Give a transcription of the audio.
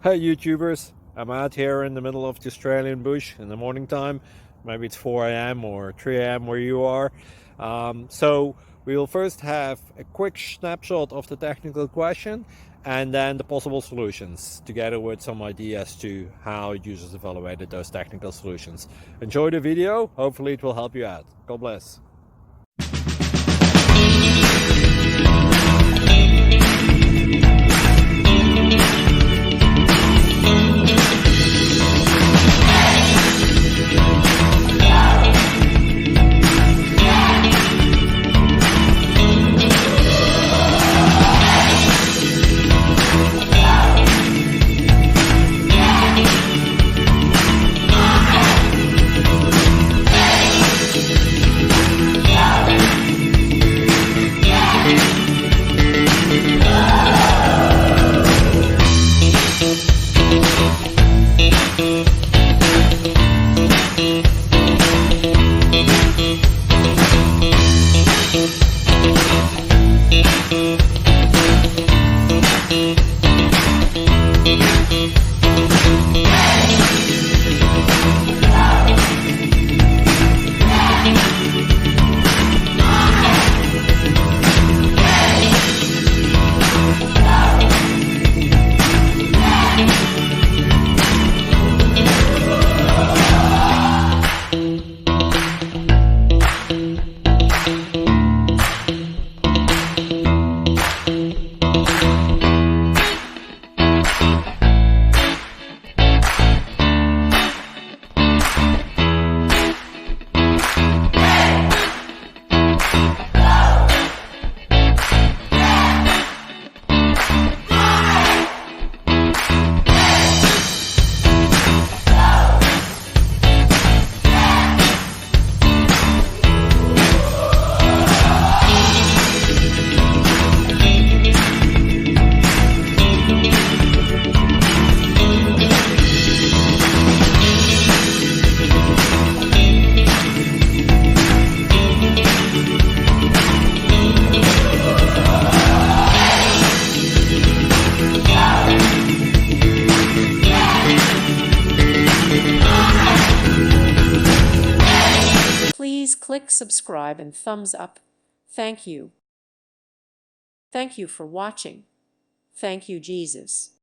Hey YouTubers, I'm out here in the middle of the Australian bush in the morning time. Maybe it's 4 a.m. or 3 a.m. where you are. So we'll first have a quick snapshot of the technical question and then the possible solutions, together with some ideas to how users evaluated those technical solutions. Enjoy the video, hopefully it will help you out. God bless. Please click subscribe and thumbs up. Thank you. Thank you for watching. Thank you, Jesus.